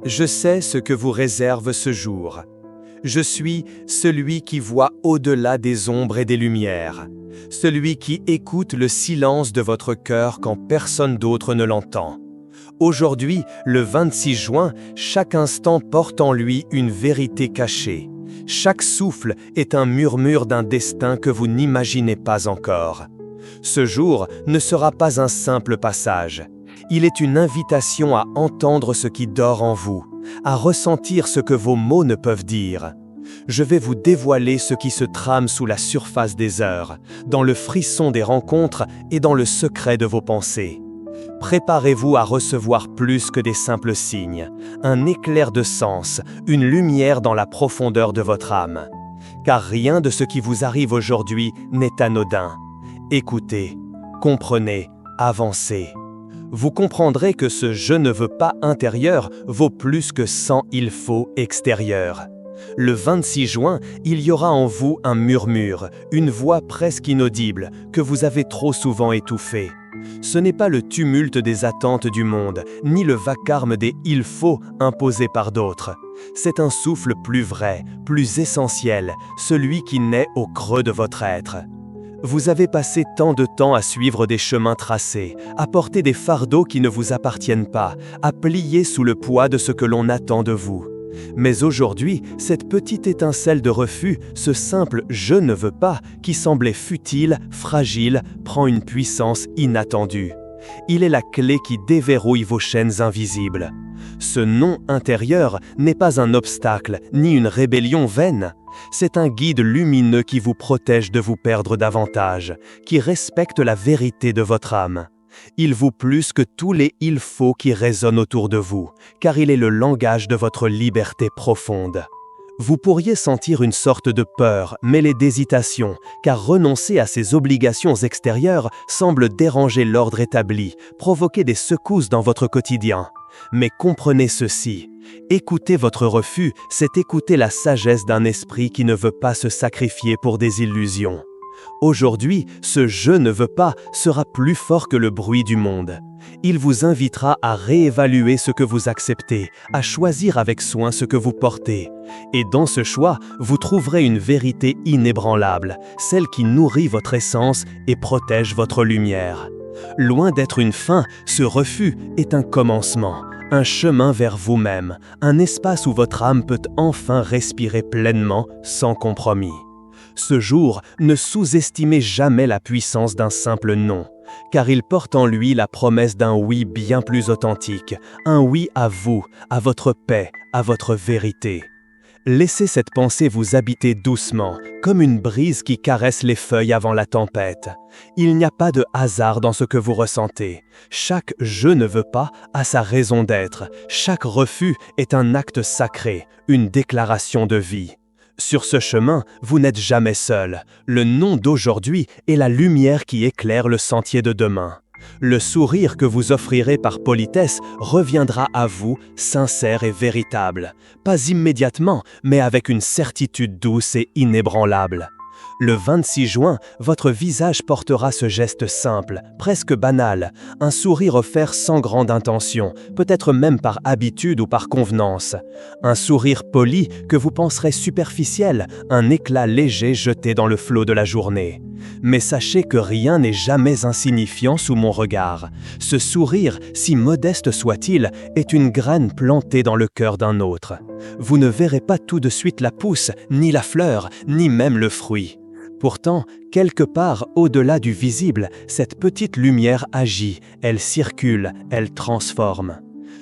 Je sais ce que vous réserve ce jour. Je suis celui qui voit au-delà des ombres et des lumières, celui qui écoute le silence de votre cœur quand personne d'autre ne l'entend. Aujourd'hui, le 26 juin, chaque instant porte en lui une vérité cachée. Chaque souffle est un murmure d'un destin que vous n'imaginez pas encore. Ce jour ne sera pas un simple passage. Il est une invitation à entendre ce qui dort en vous, à ressentir ce que vos mots ne peuvent dire. Je vais vous dévoiler ce qui se trame sous la surface des heures, dans le frisson des rencontres et dans le secret de vos pensées. Préparez-vous à recevoir plus que des simples signes, un éclair de sens, une lumière dans la profondeur de votre âme. Car rien de ce qui vous arrive aujourd'hui n'est anodin. Écoutez, comprenez, avancez. Vous comprendrez que ce « je ne veux pas » intérieur vaut plus que 100 « il faut » extérieur. Le 26 juin, il y aura en vous un murmure, une voix presque inaudible, que vous avez trop souvent étouffée. Ce n'est pas le tumulte des attentes du monde, ni le vacarme des « il faut » imposés par d'autres. C'est un souffle plus vrai, plus essentiel, celui qui naît au creux de votre être. Vous avez passé tant de temps à suivre des chemins tracés, à porter des fardeaux qui ne vous appartiennent pas, à plier sous le poids de ce que l'on attend de vous. Mais aujourd'hui, cette petite étincelle de refus, ce simple « je ne veux pas » qui semblait futile, fragile, prend une puissance inattendue. Il est la clé qui déverrouille vos chaînes invisibles. Ce non intérieur n'est pas un obstacle, ni une rébellion vaine. C'est un guide lumineux qui vous protège de vous perdre davantage, qui respecte la vérité de votre âme. Il vaut plus que tous les « il faut » qui résonnent autour de vous, car il est le langage de votre liberté profonde. Vous pourriez sentir une sorte de peur, mêlée d'hésitation, car renoncer à ces obligations extérieures semble déranger l'ordre établi, provoquer des secousses dans votre quotidien. Mais comprenez ceci, écouter votre refus, c'est écouter la sagesse d'un esprit qui ne veut pas se sacrifier pour des illusions. Aujourd'hui, ce « je ne veux pas » sera plus fort que le bruit du monde. Il vous invitera à réévaluer ce que vous acceptez, à choisir avec soin ce que vous portez. Et dans ce choix, vous trouverez une vérité inébranlable, celle qui nourrit votre essence et protège votre lumière. Loin d'être une fin, ce refus est un commencement, un chemin vers vous-même, un espace où votre âme peut enfin respirer pleinement, sans compromis. Ce jour, ne sous-estimez jamais la puissance d'un simple non, car il porte en lui la promesse d'un oui bien plus authentique, un oui à vous, à votre paix, à votre vérité. Laissez cette pensée vous habiter doucement, comme une brise qui caresse les feuilles avant la tempête. Il n'y a pas de hasard dans ce que vous ressentez. Chaque « je ne veux pas » a sa raison d'être. Chaque refus est un acte sacré, une déclaration de vie. Sur ce chemin, vous n'êtes jamais seul. Le non d'aujourd'hui est la lumière qui éclaire le sentier de demain. Le sourire que vous offrirez par politesse reviendra à vous, sincère et véritable. Pas immédiatement, mais avec une certitude douce et inébranlable. Le 26 juin, votre visage portera ce geste simple, presque banal, un sourire offert sans grande intention, peut-être même par habitude ou par convenance. Un sourire poli que vous penserez superficiel, un éclat léger jeté dans le flot de la journée. Mais sachez que rien n'est jamais insignifiant sous mon regard. Ce sourire, si modeste soit-il, est une graine plantée dans le cœur d'un autre. Vous ne verrez pas tout de suite la pousse, ni la fleur, ni même le fruit. Pourtant, quelque part au-delà du visible, cette petite lumière agit, elle circule, elle transforme.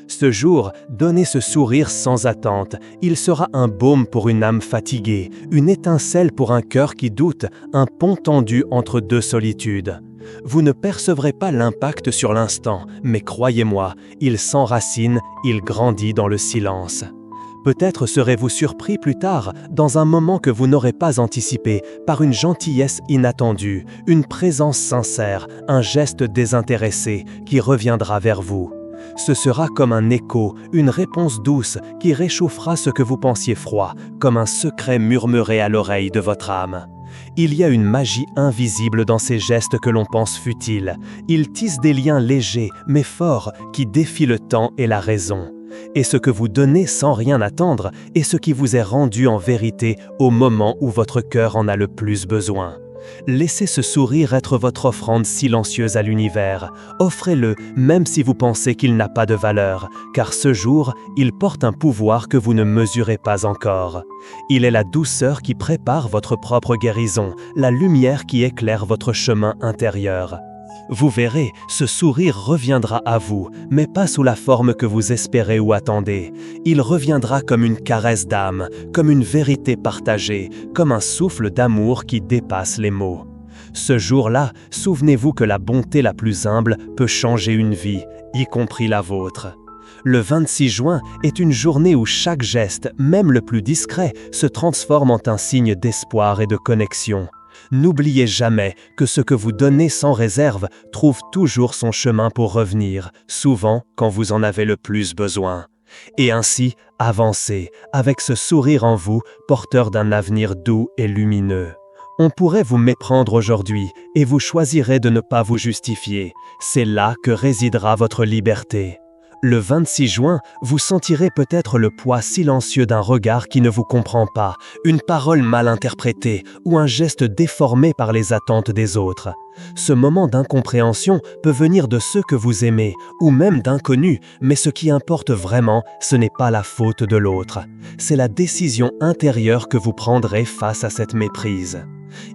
Ce jour, donnez ce sourire sans attente, il sera un baume pour une âme fatiguée, une étincelle pour un cœur qui doute, un pont tendu entre deux solitudes. Vous ne percevrez pas l'impact sur l'instant, mais croyez-moi, il s'enracine, il grandit dans le silence. Peut-être serez-vous surpris plus tard, dans un moment que vous n'aurez pas anticipé, par une gentillesse inattendue, une présence sincère, un geste désintéressé qui reviendra vers vous. Ce sera comme un écho, une réponse douce qui réchauffera ce que vous pensiez froid, comme un secret murmuré à l'oreille de votre âme. Il y a une magie invisible dans ces gestes que l'on pense futiles. Ils tissent des liens légers, mais forts, qui défient le temps et la raison. Et ce que vous donnez sans rien attendre est ce qui vous est rendu en vérité au moment où votre cœur en a le plus besoin. Laissez ce sourire être votre offrande silencieuse à l'univers. Offrez-le même si vous pensez qu'il n'a pas de valeur, car ce jour, il porte un pouvoir que vous ne mesurez pas encore. Il est la douceur qui prépare votre propre guérison, la lumière qui éclaire votre chemin intérieur. Vous verrez, ce sourire reviendra à vous, mais pas sous la forme que vous espérez ou attendez. Il reviendra comme une caresse d'âme, comme une vérité partagée, comme un souffle d'amour qui dépasse les mots. Ce jour-là, souvenez-vous que la bonté la plus humble peut changer une vie, y compris la vôtre. Le 26 juin est une journée où chaque geste, même le plus discret, se transforme en un signe d'espoir et de connexion. N'oubliez jamais que ce que vous donnez sans réserve trouve toujours son chemin pour revenir, souvent quand vous en avez le plus besoin. Et ainsi, avancez, avec ce sourire en vous, porteur d'un avenir doux et lumineux. On pourrait vous méprendre aujourd'hui, et vous choisirez de ne pas vous justifier. C'est là que résidera votre liberté. Le 26 juin, vous sentirez peut-être le poids silencieux d'un regard qui ne vous comprend pas, une parole mal interprétée ou un geste déformé par les attentes des autres. Ce moment d'incompréhension peut venir de ceux que vous aimez ou même d'inconnus, mais ce qui importe vraiment, ce n'est pas la faute de l'autre. C'est la décision intérieure que vous prendrez face à cette méprise.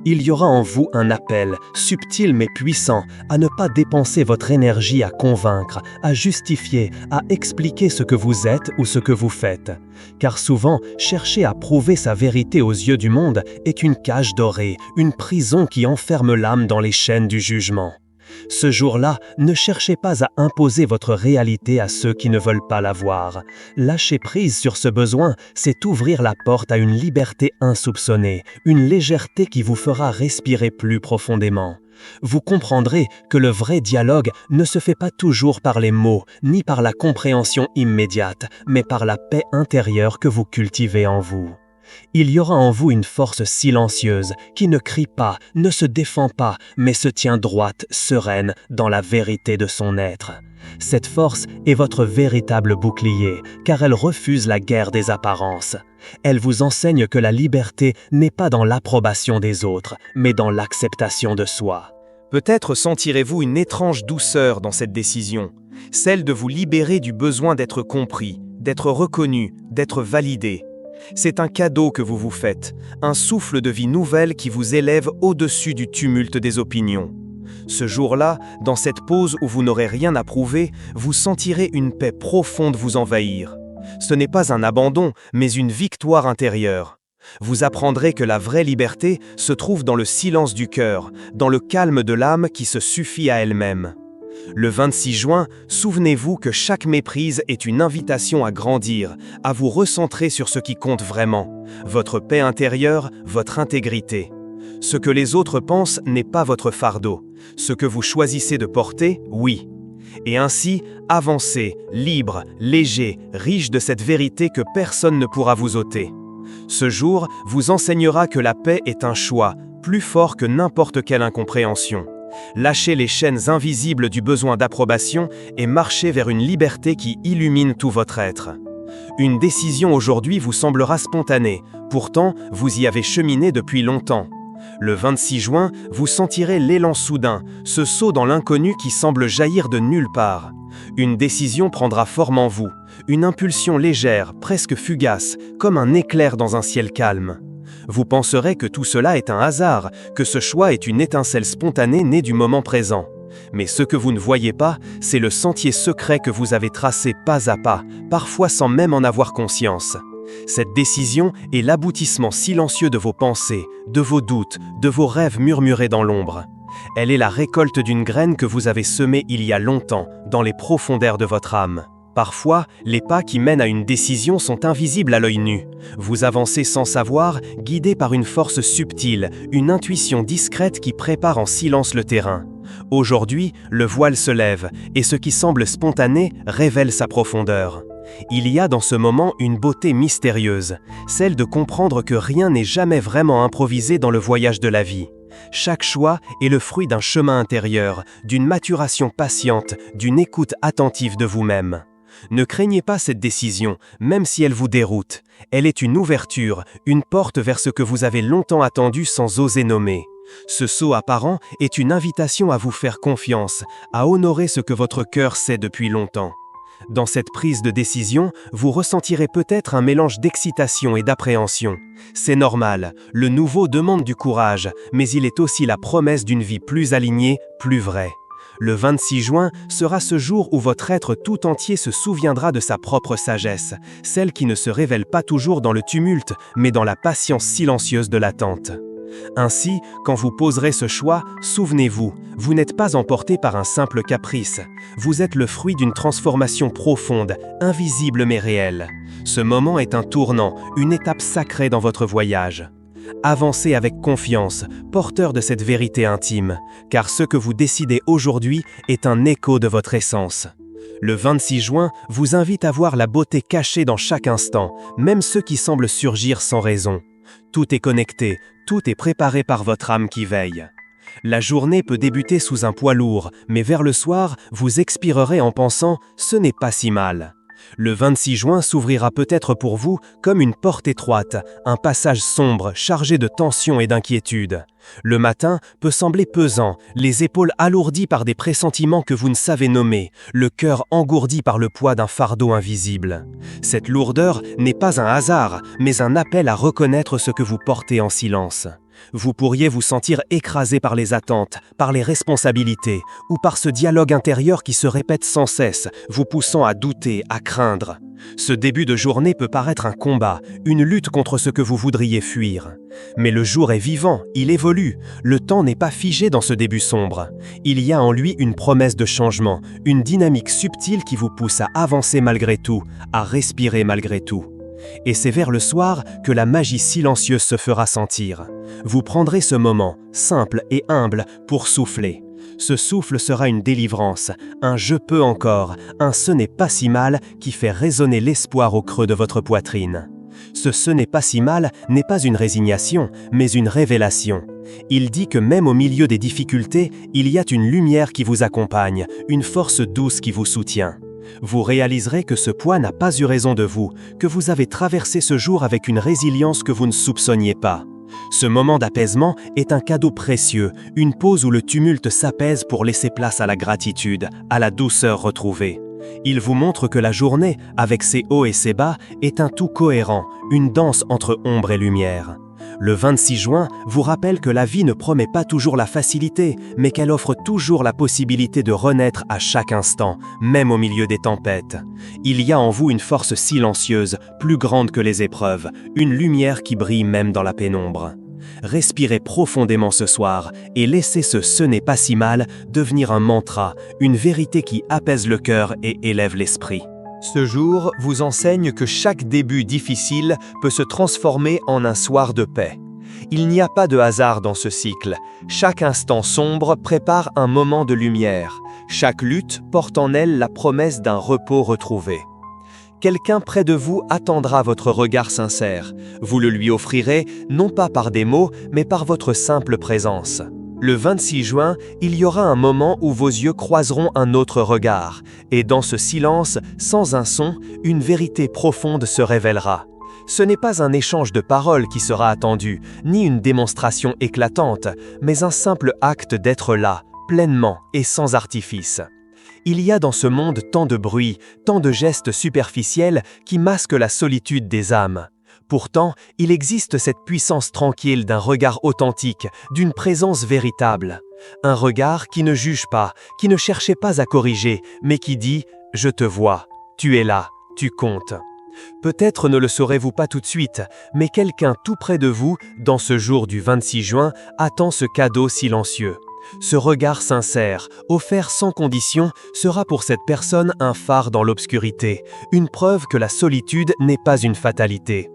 Il y aura en vous un appel, subtil mais puissant, à ne pas dépenser votre énergie à convaincre, à justifier, à expliquer ce que vous êtes ou ce que vous faites. Car souvent, chercher à prouver sa vérité aux yeux du monde est une cage dorée, une prison qui enferme l'âme dans les chaînes du jugement. Ce jour-là, ne cherchez pas à imposer votre réalité à ceux qui ne veulent pas la voir. Lâcher prise sur ce besoin, c'est ouvrir la porte à une liberté insoupçonnée, une légèreté qui vous fera respirer plus profondément. Vous comprendrez que le vrai dialogue ne se fait pas toujours par les mots, ni par la compréhension immédiate, mais par la paix intérieure que vous cultivez en vous. Il y aura en vous une force silencieuse qui ne crie pas, ne se défend pas, mais se tient droite, sereine, dans la vérité de son être. Cette force est votre véritable bouclier, car elle refuse la guerre des apparences. Elle vous enseigne que la liberté n'est pas dans l'approbation des autres, mais dans l'acceptation de soi. Peut-être sentirez-vous une étrange douceur dans cette décision, celle de vous libérer du besoin d'être compris, d'être reconnu, d'être validé. C'est un cadeau que vous vous faites, un souffle de vie nouvelle qui vous élève au-dessus du tumulte des opinions. Ce jour-là, dans cette pause où vous n'aurez rien à prouver, vous sentirez une paix profonde vous envahir. Ce n'est pas un abandon, mais une victoire intérieure. Vous apprendrez que la vraie liberté se trouve dans le silence du cœur, dans le calme de l'âme qui se suffit à elle-même. Le 26 juin, souvenez-vous que chaque méprise est une invitation à grandir, à vous recentrer sur ce qui compte vraiment, votre paix intérieure, votre intégrité. Ce que les autres pensent n'est pas votre fardeau. Ce que vous choisissez de porter, oui. Et ainsi, avancez, libre, léger, riche de cette vérité que personne ne pourra vous ôter. Ce jour vous enseignera que la paix est un choix, plus fort que n'importe quelle incompréhension. Lâchez les chaînes invisibles du besoin d'approbation et marchez vers une liberté qui illumine tout votre être. Une décision aujourd'hui vous semblera spontanée, pourtant vous y avez cheminé depuis longtemps. Le 26 juin, vous sentirez l'élan soudain, ce saut dans l'inconnu qui semble jaillir de nulle part. Une décision prendra forme en vous, une impulsion légère, presque fugace, comme un éclair dans un ciel calme. Vous penserez que tout cela est un hasard, que ce choix est une étincelle spontanée née du moment présent. Mais ce que vous ne voyez pas, c'est le sentier secret que vous avez tracé pas à pas, parfois sans même en avoir conscience. Cette décision est l'aboutissement silencieux de vos pensées, de vos doutes, de vos rêves murmurés dans l'ombre. Elle est la récolte d'une graine que vous avez semée il y a longtemps, dans les profondeurs de votre âme. Parfois, les pas qui mènent à une décision sont invisibles à l'œil nu. Vous avancez sans savoir, guidé par une force subtile, une intuition discrète qui prépare en silence le terrain. Aujourd'hui, le voile se lève, et ce qui semble spontané révèle sa profondeur. Il y a dans ce moment une beauté mystérieuse, celle de comprendre que rien n'est jamais vraiment improvisé dans le voyage de la vie. Chaque choix est le fruit d'un chemin intérieur, d'une maturation patiente, d'une écoute attentive de vous-même. Ne craignez pas cette décision, même si elle vous déroute. Elle est une ouverture, une porte vers ce que vous avez longtemps attendu sans oser nommer. Ce saut apparent est une invitation à vous faire confiance, à honorer ce que votre cœur sait depuis longtemps. Dans cette prise de décision, vous ressentirez peut-être un mélange d'excitation et d'appréhension. C'est normal, le nouveau demande du courage, mais il est aussi la promesse d'une vie plus alignée, plus vraie. Le 26 juin sera ce jour où votre être tout entier se souviendra de sa propre sagesse, celle qui ne se révèle pas toujours dans le tumulte, mais dans la patience silencieuse de l'attente. Ainsi, quand vous poserez ce choix, souvenez-vous, vous n'êtes pas emporté par un simple caprice. Vous êtes le fruit d'une transformation profonde, invisible mais réelle. Ce moment est un tournant, une étape sacrée dans votre voyage. Avancez avec confiance, porteur de cette vérité intime, car ce que vous décidez aujourd'hui est un écho de votre essence. Le 26 juin vous invite à voir la beauté cachée dans chaque instant, même ceux qui semblent surgir sans raison. Tout est connecté, tout est préparé par votre âme qui veille. La journée peut débuter sous un poids lourd, mais vers le soir, vous expirerez en pensant « ce n'est pas si mal ». Le 26 juin s'ouvrira peut-être pour vous comme une porte étroite, un passage sombre, chargé de tension et d'inquiétude. Le matin peut sembler pesant, les épaules alourdies par des pressentiments que vous ne savez nommer, le cœur engourdi par le poids d'un fardeau invisible. Cette lourdeur n'est pas un hasard, mais un appel à reconnaître ce que vous portez en silence. Vous pourriez vous sentir écrasé par les attentes, par les responsabilités, ou par ce dialogue intérieur qui se répète sans cesse, vous poussant à douter, à craindre. Ce début de journée peut paraître un combat, une lutte contre ce que vous voudriez fuir. Mais le jour est vivant, il évolue. Le temps n'est pas figé dans ce début sombre. Il y a en lui une promesse de changement, une dynamique subtile qui vous pousse à avancer malgré tout, à respirer malgré tout. Et c'est vers le soir que la magie silencieuse se fera sentir. Vous prendrez ce moment, simple et humble, pour souffler. Ce souffle sera une délivrance, un « je peux encore », un « ce n'est pas si mal » qui fait résonner l'espoir au creux de votre poitrine. Ce n'est pas si mal n'est pas une résignation, mais une révélation. Il dit que même au milieu des difficultés, il y a une lumière qui vous accompagne, une force douce qui vous soutient. Vous réaliserez que ce poids n'a pas eu raison de vous, que vous avez traversé ce jour avec une résilience que vous ne soupçonniez pas. Ce moment d'apaisement est un cadeau précieux, une pause où le tumulte s'apaise pour laisser place à la gratitude, à la douceur retrouvée. Il vous montre que la journée, avec ses hauts et ses bas, est un tout cohérent, une danse entre ombre et lumière. Le 26 juin vous rappelle que la vie ne promet pas toujours la facilité, mais qu'elle offre toujours la possibilité de renaître à chaque instant, même au milieu des tempêtes. Il y a en vous une force silencieuse, plus grande que les épreuves, une lumière qui brille même dans la pénombre. Respirez profondément ce soir et laissez ce n'est pas si mal devenir un mantra, une vérité qui apaise le cœur et élève l'esprit. Ce jour vous enseigne que chaque début difficile peut se transformer en un soir de paix. Il n'y a pas de hasard dans ce cycle. Chaque instant sombre prépare un moment de lumière. Chaque lutte porte en elle la promesse d'un repos retrouvé. Quelqu'un près de vous attendra votre regard sincère. Vous le lui offrirez, non pas par des mots, mais par votre simple présence. Le 26 juin, il y aura un moment où vos yeux croiseront un autre regard, et dans ce silence, sans un son, une vérité profonde se révélera. Ce n'est pas un échange de paroles qui sera attendu, ni une démonstration éclatante, mais un simple acte d'être là, pleinement et sans artifice. Il y a dans ce monde tant de bruit, tant de gestes superficiels qui masquent la solitude des âmes. Pourtant, il existe cette puissance tranquille d'un regard authentique, d'une présence véritable. Un regard qui ne juge pas, qui ne cherchait pas à corriger, mais qui dit « Je te vois, tu es là, tu comptes ». Peut-être ne le saurez-vous pas tout de suite, mais quelqu'un tout près de vous, dans ce jour du 26 juin, attend ce cadeau silencieux. Ce regard sincère, offert sans condition, sera pour cette personne un phare dans l'obscurité, une preuve que la solitude n'est pas une fatalité.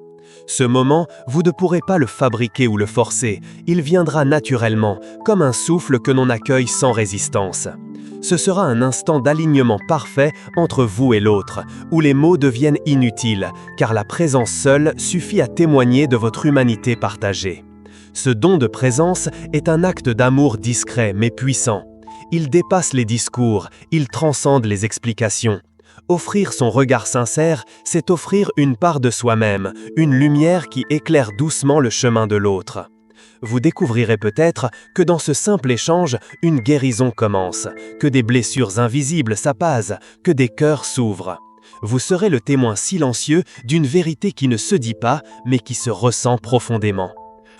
Ce moment, vous ne pourrez pas le fabriquer ou le forcer, il viendra naturellement, comme un souffle que l'on accueille sans résistance. Ce sera un instant d'alignement parfait entre vous et l'autre, où les mots deviennent inutiles, car la présence seule suffit à témoigner de votre humanité partagée. Ce don de présence est un acte d'amour discret mais puissant. Il dépasse les discours, il transcende les explications. Offrir son regard sincère, c'est offrir une part de soi-même, une lumière qui éclaire doucement le chemin de l'autre. Vous découvrirez peut-être que dans ce simple échange, une guérison commence, que des blessures invisibles s'apaisent, que des cœurs s'ouvrent. Vous serez le témoin silencieux d'une vérité qui ne se dit pas, mais qui se ressent profondément.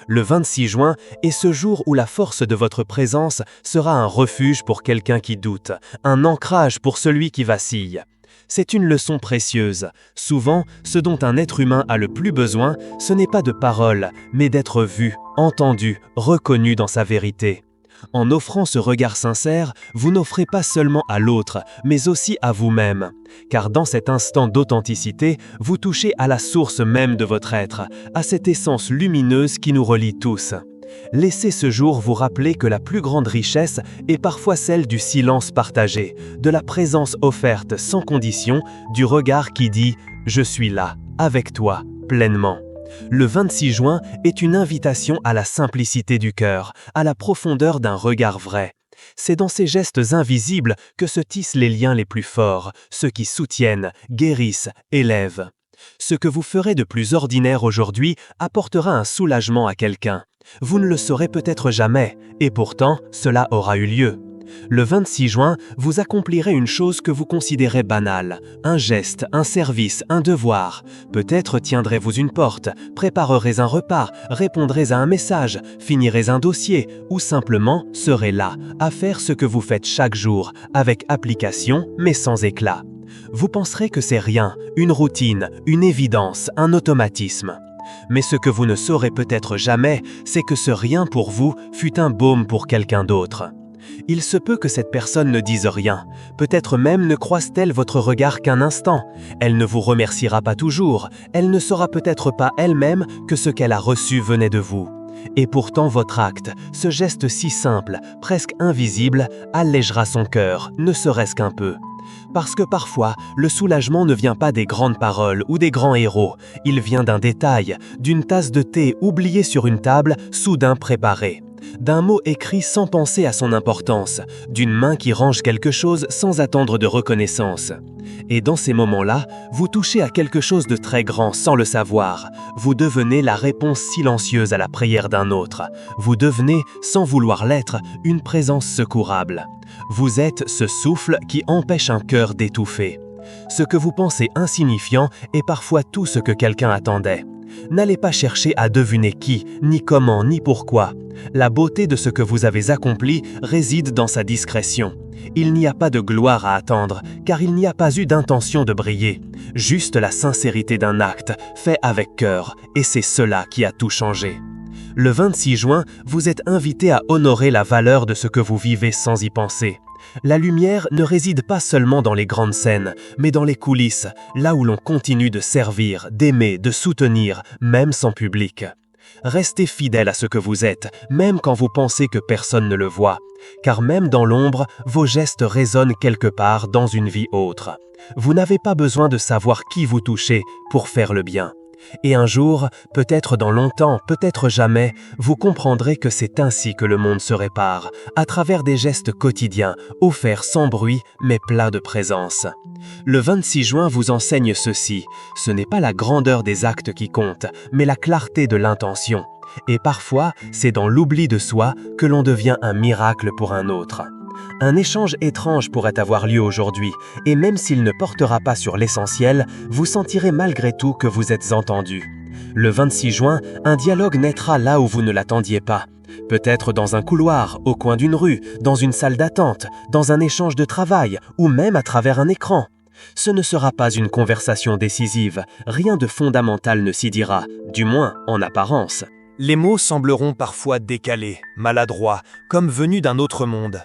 Le 26 juin est ce jour où la force de votre présence sera un refuge pour quelqu'un qui doute, un ancrage pour celui qui vacille. C'est une leçon précieuse. Souvent, ce dont un être humain a le plus besoin, ce n'est pas de paroles, mais d'être vu, entendu, reconnu dans sa vérité. En offrant ce regard sincère, vous n'offrez pas seulement à l'autre, mais aussi à vous-même. Car dans cet instant d'authenticité, vous touchez à la source même de votre être, à cette essence lumineuse qui nous relie tous. Laissez ce jour vous rappeler que la plus grande richesse est parfois celle du silence partagé, de la présence offerte sans condition, du regard qui dit « Je suis là, avec toi, pleinement ». Le 26 juin est une invitation à la simplicité du cœur, à la profondeur d'un regard vrai. C'est dans ces gestes invisibles que se tissent les liens les plus forts, ceux qui soutiennent, guérissent, élèvent. Ce que vous ferez de plus ordinaire aujourd'hui apportera un soulagement à quelqu'un. Vous ne le saurez peut-être jamais, et pourtant, cela aura eu lieu. Le 26 juin, vous accomplirez une chose que vous considérez banale, un geste, un service, un devoir. Peut-être tiendrez-vous une porte, préparerez un repas, répondrez à un message, finirez un dossier, ou simplement serez là, à faire ce que vous faites chaque jour, avec application, mais sans éclat. Vous penserez que c'est rien, une routine, une évidence, un automatisme. Mais ce que vous ne saurez peut-être jamais, c'est que ce rien pour vous fut un baume pour quelqu'un d'autre. Il se peut que cette personne ne dise rien, peut-être même ne croise-t-elle votre regard qu'un instant. Elle ne vous remerciera pas toujours, elle ne saura peut-être pas elle-même que ce qu'elle a reçu venait de vous. Et pourtant votre acte, ce geste si simple, presque invisible, allégera son cœur, ne serait-ce qu'un peu. Parce que parfois, le soulagement ne vient pas des grandes paroles ou des grands héros, il vient d'un détail, d'une tasse de thé oubliée sur une table, soudain préparée. D'un mot écrit sans penser à son importance, d'une main qui range quelque chose sans attendre de reconnaissance. Et dans ces moments-là, vous touchez à quelque chose de très grand sans le savoir. Vous devenez la réponse silencieuse à la prière d'un autre. Vous devenez, sans vouloir l'être, une présence secourable. Vous êtes ce souffle qui empêche un cœur d'étouffer. Ce que vous pensez insignifiant est parfois tout ce que quelqu'un attendait. N'allez pas chercher à deviner qui, ni comment, ni pourquoi. La beauté de ce que vous avez accompli réside dans sa discrétion. Il n'y a pas de gloire à attendre, car il n'y a pas eu d'intention de briller. Juste la sincérité d'un acte, fait avec cœur, et c'est cela qui a tout changé. Le 26 juin, vous êtes invité à honorer la valeur de ce que vous vivez sans y penser. La lumière ne réside pas seulement dans les grandes scènes, mais dans les coulisses, là où l'on continue de servir, d'aimer, de soutenir, même sans public. Restez fidèle à ce que vous êtes, même quand vous pensez que personne ne le voit. Car même dans l'ombre, vos gestes résonnent quelque part dans une vie autre. Vous n'avez pas besoin de savoir qui vous touchez pour faire le bien. Et un jour, peut-être dans longtemps, peut-être jamais, vous comprendrez que c'est ainsi que le monde se répare, à travers des gestes quotidiens, offerts sans bruit, mais plats de présence. Le 26 juin vous enseigne ceci, ce n'est pas la grandeur des actes qui compte, mais la clarté de l'intention. Et parfois, c'est dans l'oubli de soi que l'on devient un miracle pour un autre. Un échange étrange pourrait avoir lieu aujourd'hui, et même s'il ne portera pas sur l'essentiel, vous sentirez malgré tout que vous êtes entendu. Le 26 juin, un dialogue naîtra là où vous ne l'attendiez pas. Peut-être dans un couloir, au coin d'une rue, dans une salle d'attente, dans un échange de travail, ou même à travers un écran. Ce ne sera pas une conversation décisive, rien de fondamental ne s'y dira, du moins en apparence. Les mots sembleront parfois décalés, maladroits, comme venus d'un autre monde.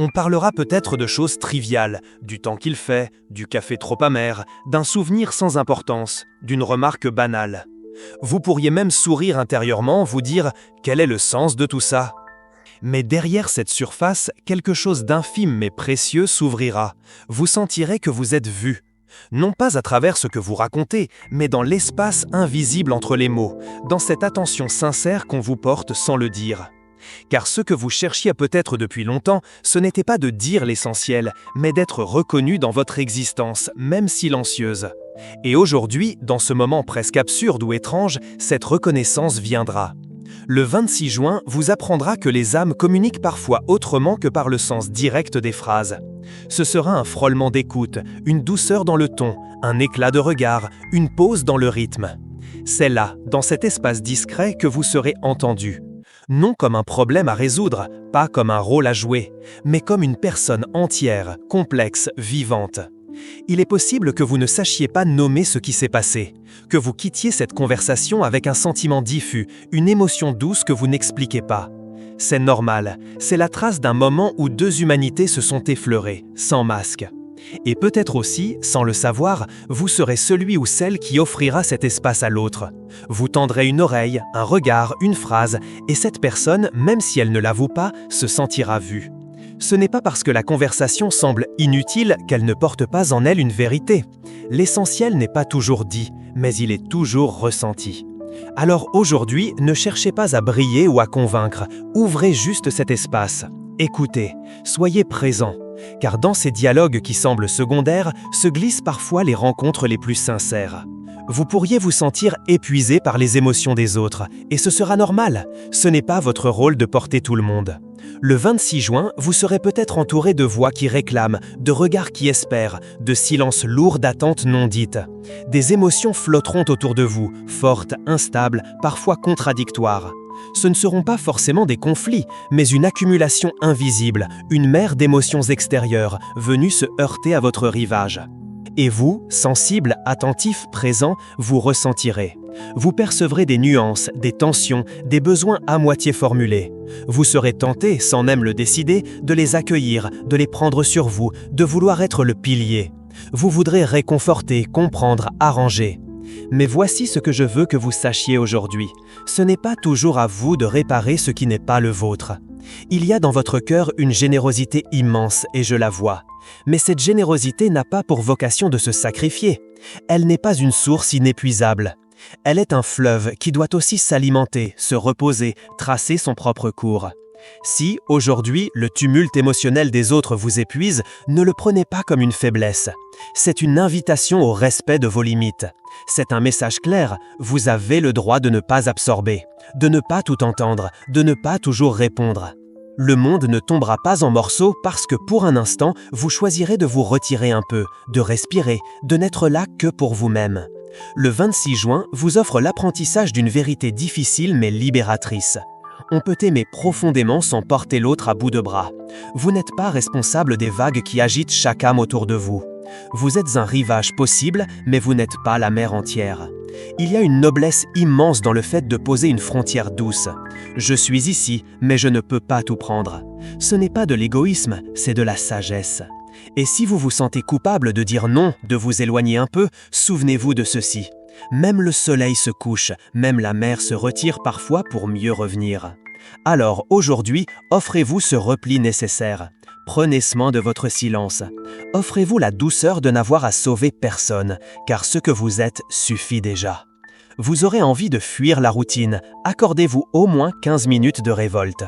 On parlera peut-être de choses triviales, du temps qu'il fait, du café trop amer, d'un souvenir sans importance, d'une remarque banale. Vous pourriez même sourire intérieurement, vous dire « quel est le sens de tout ça ?» Mais derrière cette surface, quelque chose d'infime mais précieux s'ouvrira. Vous sentirez que vous êtes vu. Non pas à travers ce que vous racontez, mais dans l'espace invisible entre les mots, dans cette attention sincère qu'on vous porte sans le dire. Car ce que vous cherchiez peut-être depuis longtemps, ce n'était pas de dire l'essentiel, mais d'être reconnu dans votre existence, même silencieuse. Et aujourd'hui, dans ce moment presque absurde ou étrange, cette reconnaissance viendra. Le 26 juin vous apprendra que les âmes communiquent parfois autrement que par le sens direct des phrases. Ce sera un frôlement d'écoute, une douceur dans le ton, un éclat de regard, une pause dans le rythme. C'est là, dans cet espace discret, que vous serez entendu. Non comme un problème à résoudre, pas comme un rôle à jouer, mais comme une personne entière, complexe, vivante. Il est possible que vous ne sachiez pas nommer ce qui s'est passé, que vous quittiez cette conversation avec un sentiment diffus, une émotion douce que vous n'expliquez pas. C'est normal, c'est la trace d'un moment où deux humanités se sont effleurées, sans masque. Et peut-être aussi, sans le savoir, vous serez celui ou celle qui offrira cet espace à l'autre. Vous tendrez une oreille, un regard, une phrase, et cette personne, même si elle ne l'avoue pas, se sentira vue. Ce n'est pas parce que la conversation semble inutile qu'elle ne porte pas en elle une vérité. L'essentiel n'est pas toujours dit, mais il est toujours ressenti. Alors aujourd'hui, ne cherchez pas à briller ou à convaincre, ouvrez juste cet espace. Écoutez, soyez présent, car dans ces dialogues qui semblent secondaires, se glissent parfois les rencontres les plus sincères. Vous pourriez vous sentir épuisé par les émotions des autres, et ce sera normal, ce n'est pas votre rôle de porter tout le monde. Le 26 juin, vous serez peut-être entouré de voix qui réclament, de regards qui espèrent, de silences lourds d'attentes non dites. Des émotions flotteront autour de vous, fortes, instables, parfois contradictoires. Ce ne seront pas forcément des conflits, mais une accumulation invisible, une mer d'émotions extérieures, venues se heurter à votre rivage. Et vous, sensible, attentif, présent, vous ressentirez. Vous percevrez des nuances, des tensions, des besoins à moitié formulés. Vous serez tenté, sans même le décider, de les accueillir, de les prendre sur vous, de vouloir être le pilier. Vous voudrez réconforter, comprendre, arranger. Mais voici ce que je veux que vous sachiez aujourd'hui. Ce n'est pas toujours à vous de réparer ce qui n'est pas le vôtre. Il y a dans votre cœur une générosité immense et je la vois. Mais cette générosité n'a pas pour vocation de se sacrifier. Elle n'est pas une source inépuisable. Elle est un fleuve qui doit aussi s'alimenter, se reposer, tracer son propre cours. Si, aujourd'hui, le tumulte émotionnel des autres vous épuise, ne le prenez pas comme une faiblesse. C'est une invitation au respect de vos limites. C'est un message clair, vous avez le droit de ne pas absorber, de ne pas tout entendre, de ne pas toujours répondre. Le monde ne tombera pas en morceaux parce que pour un instant, vous choisirez de vous retirer un peu, de respirer, de n'être là que pour vous-même. Le 26 juin vous offre l'apprentissage d'une vérité difficile mais libératrice. On peut aimer profondément sans porter l'autre à bout de bras. Vous n'êtes pas responsable des vagues qui agitent chaque âme autour de vous. Vous êtes un rivage possible, mais vous n'êtes pas la mer entière. Il y a une noblesse immense dans le fait de poser une frontière douce. Je suis ici, mais je ne peux pas tout prendre. Ce n'est pas de l'égoïsme, c'est de la sagesse. Et si vous vous sentez coupable de dire non, de vous éloigner un peu, souvenez-vous de ceci. Même le soleil se couche, même la mer se retire parfois pour mieux revenir. Alors aujourd'hui, offrez-vous ce repli nécessaire. Prenez soin de votre silence. Offrez-vous la douceur de n'avoir à sauver personne, car ce que vous êtes suffit déjà. Vous aurez envie de fuir la routine, accordez-vous au moins 15 minutes de révolte.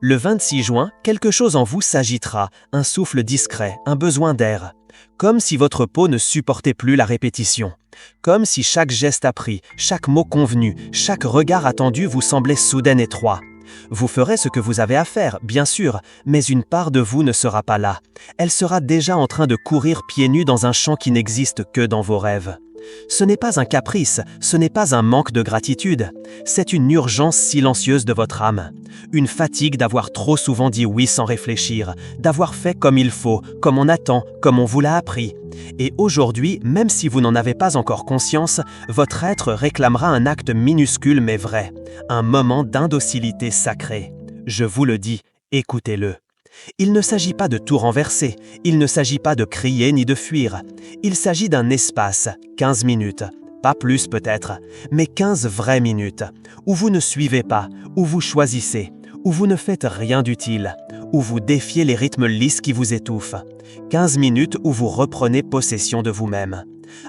Le 26 juin, quelque chose en vous s'agitera, un souffle discret, un besoin d'air. Comme si votre peau ne supportait plus la répétition. Comme si chaque geste appris, chaque mot convenu, chaque regard attendu vous semblait soudain étroit. Vous ferez ce que vous avez à faire, bien sûr, mais une part de vous ne sera pas là. Elle sera déjà en train de courir pieds nus dans un champ qui n'existe que dans vos rêves. Ce n'est pas un caprice, ce n'est pas un manque de gratitude. C'est une urgence silencieuse de votre âme. Une fatigue d'avoir trop souvent dit oui sans réfléchir, d'avoir fait comme il faut, comme on attend, comme on vous l'a appris. Et aujourd'hui, même si vous n'en avez pas encore conscience, votre être réclamera un acte minuscule mais vrai, un moment d'indocilité sacrée. Je vous le dis, écoutez-le. Il ne s'agit pas de tout renverser, il ne s'agit pas de crier ni de fuir. Il s'agit d'un espace, 15 minutes, pas plus peut-être, mais 15 vraies minutes, où vous ne suivez pas, où vous choisissez, où vous ne faites rien d'utile, où vous défiez les rythmes lisses qui vous étouffent. 15 minutes où vous reprenez possession de vous-même.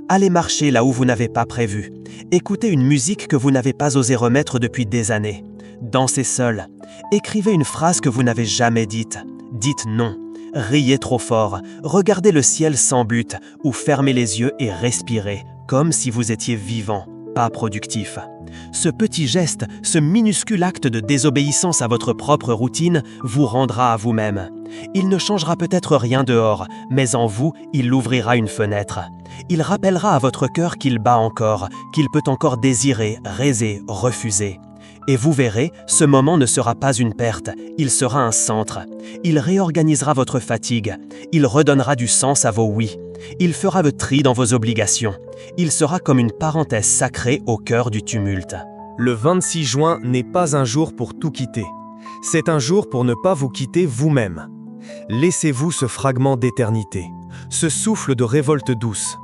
Allez marcher là où vous n'avez pas prévu. Écoutez une musique que vous n'avez pas osé remettre depuis des années. Dansez seul. Écrivez une phrase que vous n'avez jamais dite. Dites non. Riez trop fort. Regardez le ciel sans but ou fermez les yeux et respirez, comme si vous étiez vivant, pas productif. Ce petit geste, ce minuscule acte de désobéissance à votre propre routine vous rendra à vous-même. Il ne changera peut-être rien dehors, mais en vous, il ouvrira une fenêtre. Il rappellera à votre cœur qu'il bat encore, qu'il peut encore désirer, raiser, refuser. Et vous verrez, ce moment ne sera pas une perte, il sera un centre. Il réorganisera votre fatigue, il redonnera du sens à vos oui. Il fera le tri dans vos obligations. Il sera comme une parenthèse sacrée au cœur du tumulte. Le 26 juin n'est pas un jour pour tout quitter. C'est un jour pour ne pas vous quitter vous-même. Laissez-vous ce fragment d'éternité, ce souffle de révolte douce.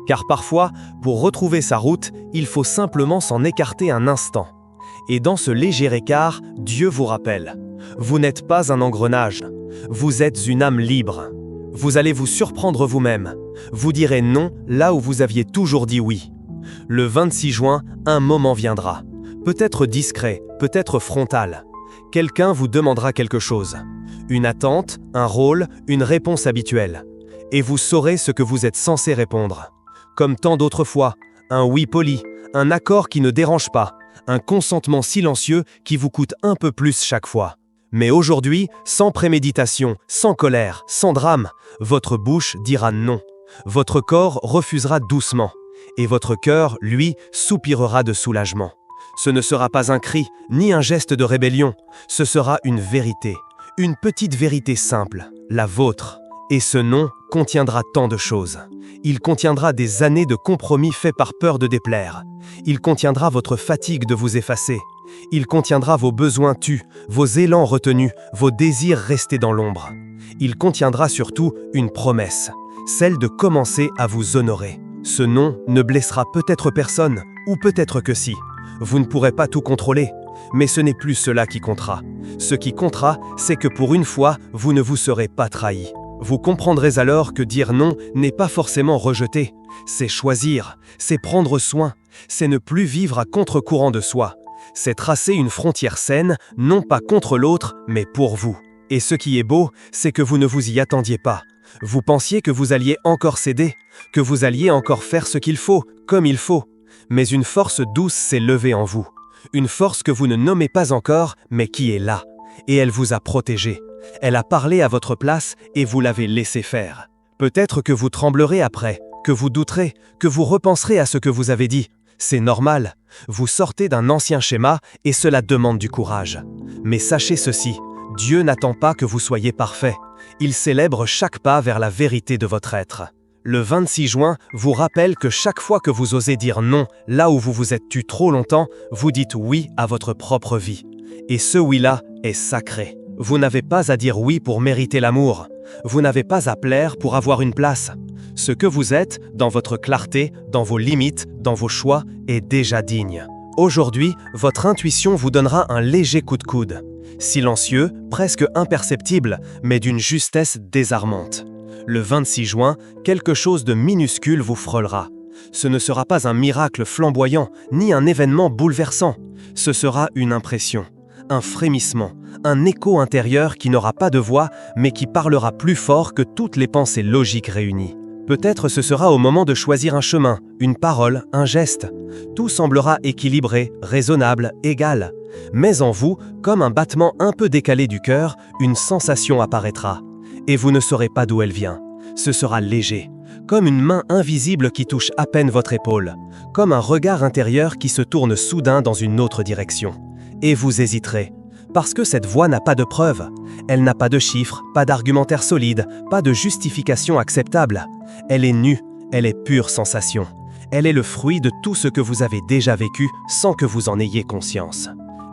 Car parfois, pour retrouver sa route, il faut simplement s'en écarter un instant. Et dans ce léger écart, Dieu vous rappelle. Vous n'êtes pas un engrenage. Vous êtes une âme libre. Vous allez vous surprendre vous-même. Vous direz non là où vous aviez toujours dit oui. Le 26 juin, un moment viendra. Peut-être discret, peut-être frontal. Quelqu'un vous demandera quelque chose. Une attente, un rôle, une réponse habituelle. Et vous saurez ce que vous êtes censé répondre. Comme tant d'autres fois, un oui poli, un accord qui ne dérange pas, un consentement silencieux qui vous coûte un peu plus chaque fois. Mais aujourd'hui, sans préméditation, sans colère, sans drame, votre bouche dira non. Votre corps refusera doucement. Et votre cœur, lui, soupirera de soulagement. Ce ne sera pas un cri, ni un geste de rébellion. Ce sera une vérité. Une petite vérité simple, la vôtre. Et ce non contiendra tant de choses. Il contiendra des années de compromis faits par peur de déplaire. Il contiendra votre fatigue de vous effacer. Il contiendra vos besoins tus, vos élans retenus, vos désirs restés dans l'ombre. Il contiendra surtout une promesse, celle de commencer à vous honorer. Ce non ne blessera peut-être personne, ou peut-être que si. Vous ne pourrez pas tout contrôler, mais ce n'est plus cela qui comptera. Ce qui comptera, c'est que pour une fois, vous ne vous serez pas trahi. Vous comprendrez alors que dire non n'est pas forcément rejeter. C'est choisir, c'est prendre soin, c'est ne plus vivre à contre-courant de soi. C'est tracer une frontière saine, non pas contre l'autre, mais pour vous. Et ce qui est beau, c'est que vous ne vous y attendiez pas. Vous pensiez que vous alliez encore céder, que vous alliez encore faire ce qu'il faut, comme il faut. Mais une force douce s'est levée en vous. Une force que vous ne nommez pas encore, mais qui est là. Et elle vous a protégé. Elle a parlé à votre place et vous l'avez laissé faire. Peut-être que vous tremblerez après, que vous douterez, que vous repenserez à ce que vous avez dit. C'est normal. Vous sortez d'un ancien schéma et cela demande du courage. Mais sachez ceci, Dieu n'attend pas que vous soyez parfait. Il célèbre chaque pas vers la vérité de votre être. Le 26 juin vous rappelle que chaque fois que vous osez dire non, là où vous vous êtes tu trop longtemps, vous dites oui à votre propre vie. Et ce oui-là est sacré. Vous n'avez pas à dire oui pour mériter l'amour. Vous n'avez pas à plaire pour avoir une place. Ce que vous êtes, dans votre clarté, dans vos limites, dans vos choix, est déjà digne. Aujourd'hui, votre intuition vous donnera un léger coup de coude. Silencieux, presque imperceptible, mais d'une justesse désarmante. Le 26 juin, quelque chose de minuscule vous frôlera. Ce ne sera pas un miracle flamboyant, ni un événement bouleversant. Ce sera une impression, un frémissement, un écho intérieur qui n'aura pas de voix, mais qui parlera plus fort que toutes les pensées logiques réunies. Peut-être ce sera au moment de choisir un chemin, une parole, un geste. Tout semblera équilibré, raisonnable, égal. Mais en vous, comme un battement un peu décalé du cœur, une sensation apparaîtra. Et vous ne saurez pas d'où elle vient. Ce sera léger, comme une main invisible qui touche à peine votre épaule, comme un regard intérieur qui se tourne soudain dans une autre direction. Et vous hésiterez, parce que cette voix n'a pas de preuve. Elle n'a pas de chiffres, pas d'argumentaire solide, pas de justification acceptable. Elle est nue, elle est pure sensation. Elle est le fruit de tout ce que vous avez déjà vécu sans que vous en ayez conscience.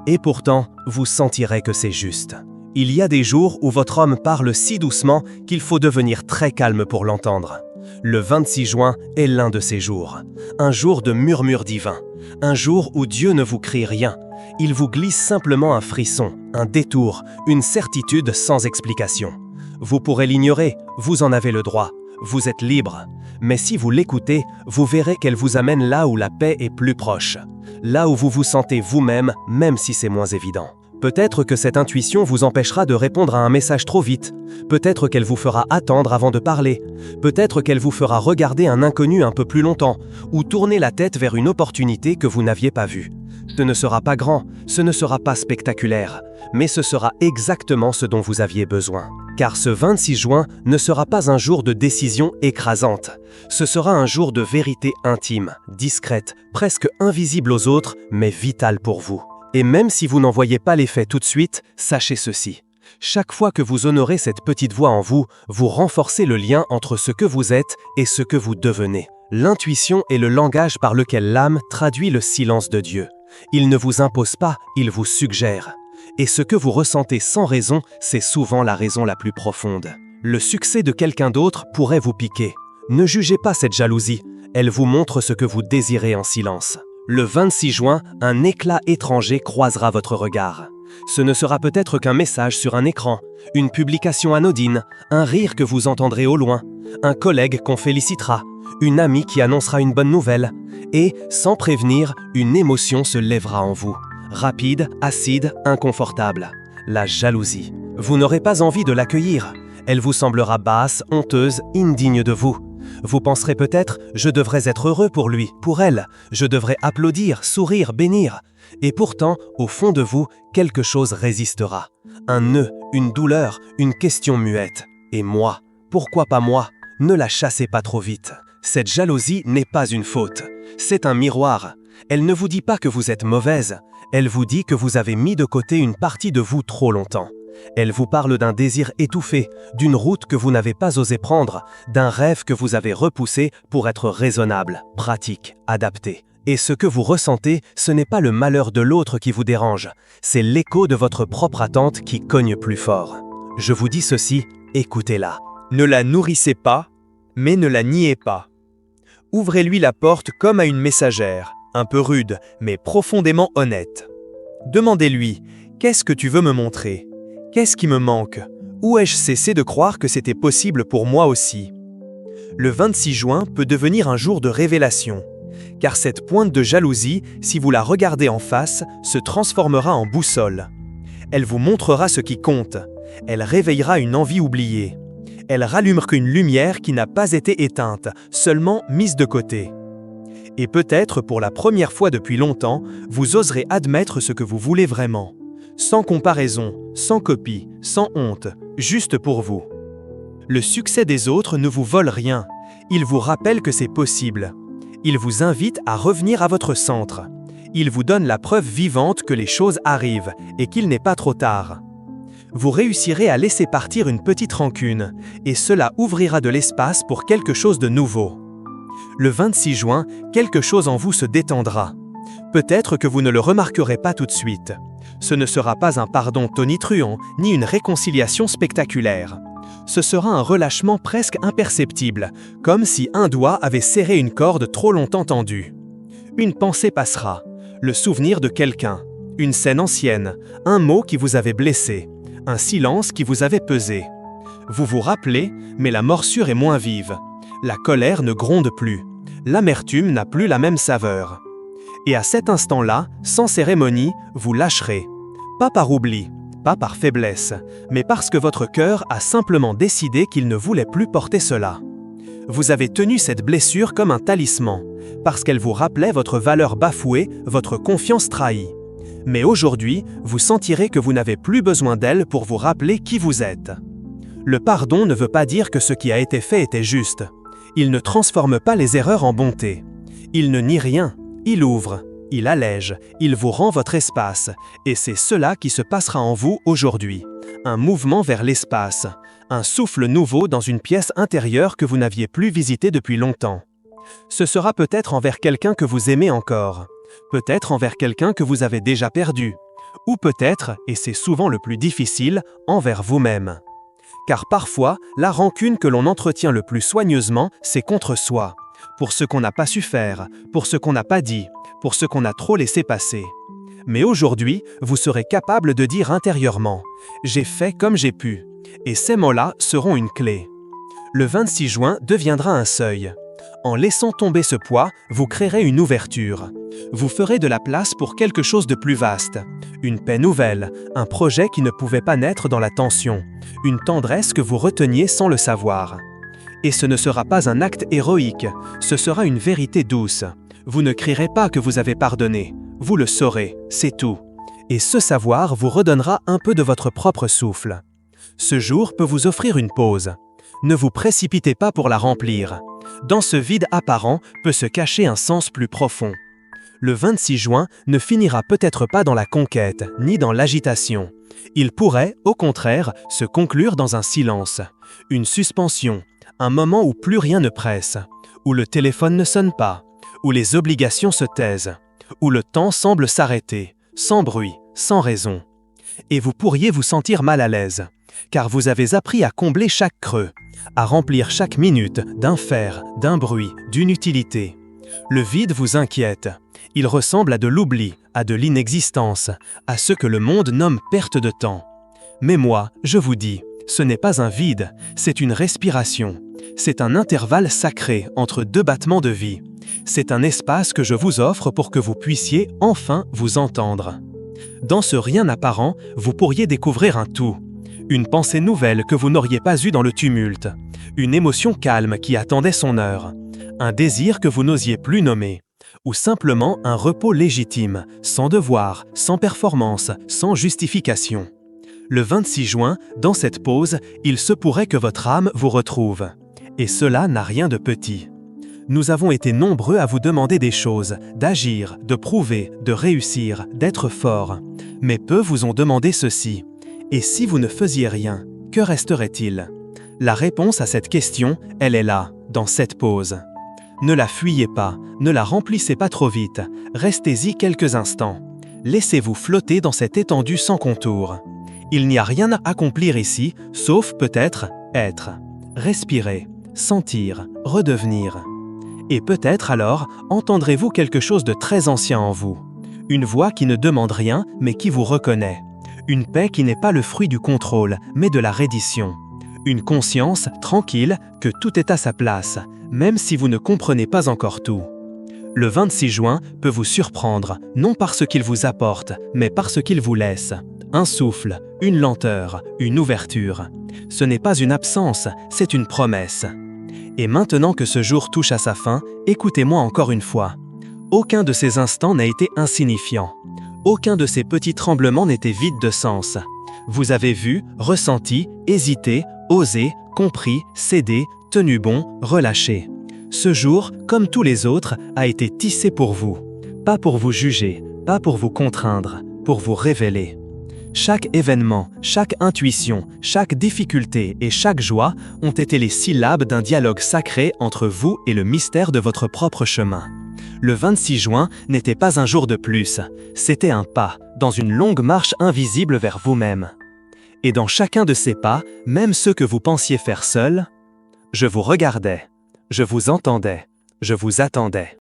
Et pourtant, vous sentirez que c'est juste. Il y a des jours où votre homme parle si doucement qu'il faut devenir très calme pour l'entendre. Le 26 juin est l'un de ces jours. Un jour de murmure divin. Un jour où Dieu ne vous crie rien. Il vous glisse simplement un frisson, un détour, une certitude sans explication. Vous pourrez l'ignorer, vous en avez le droit. Vous êtes libre. Mais si vous l'écoutez, vous verrez qu'elle vous amène là où la paix est plus proche. Là où vous vous sentez vous-même, même si c'est moins évident. Peut-être que cette intuition vous empêchera de répondre à un message trop vite. Peut-être qu'elle vous fera attendre avant de parler. Peut-être qu'elle vous fera regarder un inconnu un peu plus longtemps, ou tourner la tête vers une opportunité que vous n'aviez pas vue. Ce ne sera pas grand, ce ne sera pas spectaculaire, mais ce sera exactement ce dont vous aviez besoin. Car ce 26 juin ne sera pas un jour de décision écrasante. Ce sera un jour de vérité intime, discrète, presque invisible aux autres, mais vitale pour vous. Et même si vous n'en voyez pas l'effet tout de suite, sachez ceci. Chaque fois que vous honorez cette petite voix en vous, vous renforcez le lien entre ce que vous êtes et ce que vous devenez. L'intuition est le langage par lequel l'âme traduit le silence de Dieu. Il ne vous impose pas, il vous suggère. Et ce que vous ressentez sans raison, c'est souvent la raison la plus profonde. Le succès de quelqu'un d'autre pourrait vous piquer. Ne jugez pas cette jalousie, elle vous montre ce que vous désirez en silence. Le 26 juin, un éclat étranger croisera votre regard. Ce ne sera peut-être qu'un message sur un écran, une publication anodine, un rire que vous entendrez au loin, un collègue qu'on félicitera, une amie qui annoncera une bonne nouvelle, et, sans prévenir, une émotion se lèvera en vous. Rapide, acide, inconfortable. La jalousie. Vous n'aurez pas envie de l'accueillir. Elle vous semblera basse, honteuse, indigne de vous. Vous penserez peut-être « je devrais être heureux pour lui, pour elle, je devrais applaudir, sourire, bénir ». Et pourtant, au fond de vous, quelque chose résistera. Un nœud, une douleur, une question muette. Et moi? Pourquoi pas moi? Ne la chassez pas trop vite. Cette jalousie n'est pas une faute. C'est un miroir. Elle ne vous dit pas que vous êtes mauvaise. Elle vous dit que vous avez mis de côté une partie de vous trop longtemps. Elle vous parle d'un désir étouffé, d'une route que vous n'avez pas osé prendre, d'un rêve que vous avez repoussé pour être raisonnable, pratique, adapté. Et ce que vous ressentez, ce n'est pas le malheur de l'autre qui vous dérange, c'est l'écho de votre propre attente qui cogne plus fort. Je vous dis ceci, écoutez-la. Ne la nourrissez pas, mais ne la niez pas. Ouvrez-lui la porte comme à une messagère, un peu rude, mais profondément honnête. Demandez-lui, qu'est-ce que tu veux me montrer ? Qu'est-ce qui me manque? Où ai-je cessé de croire que c'était possible pour moi aussi? Le 26 juin peut devenir un jour de révélation, car cette pointe de jalousie, si vous la regardez en face, se transformera en boussole. Elle vous montrera ce qui compte, elle réveillera une envie oubliée. Elle rallumera une lumière qui n'a pas été éteinte, seulement mise de côté. Et peut-être pour la première fois depuis longtemps, vous oserez admettre ce que vous voulez vraiment. Sans comparaison, sans copie, sans honte, juste pour vous. Le succès des autres ne vous vole rien. Il vous rappelle que c'est possible. Il vous invite à revenir à votre centre. Il vous donne la preuve vivante que les choses arrivent et qu'il n'est pas trop tard. Vous réussirez à laisser partir une petite rancune, et cela ouvrira de l'espace pour quelque chose de nouveau. Le 26 juin, quelque chose en vous se détendra. Peut-être que vous ne le remarquerez pas tout de suite. Ce ne sera pas un pardon tonitruant, ni une réconciliation spectaculaire. Ce sera un relâchement presque imperceptible, comme si un doigt avait serré une corde trop longtemps tendue. Une pensée passera, le souvenir de quelqu'un, une scène ancienne, un mot qui vous avait blessé, un silence qui vous avait pesé. Vous vous rappelez, mais la morsure est moins vive. La colère ne gronde plus. L'amertume n'a plus la même saveur. Et à cet instant-là, sans cérémonie, vous lâcherez. Pas par oubli, pas par faiblesse, mais parce que votre cœur a simplement décidé qu'il ne voulait plus porter cela. Vous avez tenu cette blessure comme un talisman, parce qu'elle vous rappelait votre valeur bafouée, votre confiance trahie. Mais aujourd'hui, vous sentirez que vous n'avez plus besoin d'elle pour vous rappeler qui vous êtes. Le pardon ne veut pas dire que ce qui a été fait était juste. Il ne transforme pas les erreurs en bonté. Il ne nie rien. Il ouvre, il allège, il vous rend votre espace, et c'est cela qui se passera en vous aujourd'hui. Un mouvement vers l'espace, un souffle nouveau dans une pièce intérieure que vous n'aviez plus visitée depuis longtemps. Ce sera peut-être envers quelqu'un que vous aimez encore, peut-être envers quelqu'un que vous avez déjà perdu, ou peut-être, et c'est souvent le plus difficile, envers vous-même. Car parfois, la rancune que l'on entretient le plus soigneusement, c'est contre soi. Pour ce qu'on n'a pas su faire, pour ce qu'on n'a pas dit, pour ce qu'on a trop laissé passer. Mais aujourd'hui, vous serez capable de dire intérieurement « J'ai fait comme j'ai pu » et ces mots-là seront une clé. Le 26 juin deviendra un seuil. En laissant tomber ce poids, vous créerez une ouverture. Vous ferez de la place pour quelque chose de plus vaste. Une paix nouvelle, un projet qui ne pouvait pas naître dans la tension, une tendresse que vous reteniez sans le savoir. Et ce ne sera pas un acte héroïque, ce sera une vérité douce. Vous ne crierez pas que vous avez pardonné, vous le saurez, c'est tout. Et ce savoir vous redonnera un peu de votre propre souffle. Ce jour peut vous offrir une pause. Ne vous précipitez pas pour la remplir. Dans ce vide apparent peut se cacher un sens plus profond. Le 26 juin ne finira peut-être pas dans la conquête, ni dans l'agitation. Il pourrait, au contraire, se conclure dans un silence, une suspension, un moment où plus rien ne presse, où le téléphone ne sonne pas, où les obligations se taisent, où le temps semble s'arrêter, sans bruit, sans raison. Et vous pourriez vous sentir mal à l'aise, car vous avez appris à combler chaque creux, à remplir chaque minute d'un faire, d'un bruit, d'une utilité. Le vide vous inquiète. Il ressemble à de l'oubli, à de l'inexistence, à ce que le monde nomme perte de temps. Mais moi, je vous dis, ce n'est pas un vide, c'est une respiration. C'est un intervalle sacré entre deux battements de vie. C'est un espace que je vous offre pour que vous puissiez enfin vous entendre. Dans ce rien apparent, vous pourriez découvrir un tout. Une pensée nouvelle que vous n'auriez pas eue dans le tumulte. Une émotion calme qui attendait son heure. Un désir que vous n'osiez plus nommer. Ou simplement un repos légitime, sans devoir, sans performance, sans justification. Le 26 juin, dans cette pause, il se pourrait que votre âme vous retrouve. Et cela n'a rien de petit. Nous avons été nombreux à vous demander des choses, d'agir, de prouver, de réussir, d'être fort. Mais peu vous ont demandé ceci. Et si vous ne faisiez rien, que resterait-il? La réponse à cette question, elle est là, dans cette pause. Ne la fuyez pas, ne la remplissez pas trop vite, restez-y quelques instants. Laissez-vous flotter dans cette étendue sans contour. Il n'y a rien à accomplir ici, sauf peut-être être, respirer, sentir, redevenir. Et peut-être alors entendrez-vous quelque chose de très ancien en vous. Une voix qui ne demande rien, mais qui vous reconnaît. Une paix qui n'est pas le fruit du contrôle, mais de la reddition. Une conscience tranquille que tout est à sa place, même si vous ne comprenez pas encore tout. Le 26 juin peut vous surprendre, non par ce qu'il vous apporte, mais par ce qu'il vous laisse. Un souffle, une lenteur, une ouverture. Ce n'est pas une absence, c'est une promesse. Et maintenant que ce jour touche à sa fin, écoutez-moi encore une fois. Aucun de ces instants n'a été insignifiant. Aucun de ces petits tremblements n'était vide de sens. Vous avez vu, ressenti, hésité, osé, compris, cédé, tenu bon, relâché. Ce jour, comme tous les autres, a été tissé pour vous. Pas pour vous juger, pas pour vous contraindre, pour vous révéler. Chaque événement, chaque intuition, chaque difficulté et chaque joie ont été les syllabes d'un dialogue sacré entre vous et le mystère de votre propre chemin. Le 26 juin n'était pas un jour de plus, c'était un pas dans une longue marche invisible vers vous-même. Et dans chacun de ces pas, même ceux que vous pensiez faire seuls, je vous regardais, je vous entendais, je vous attendais.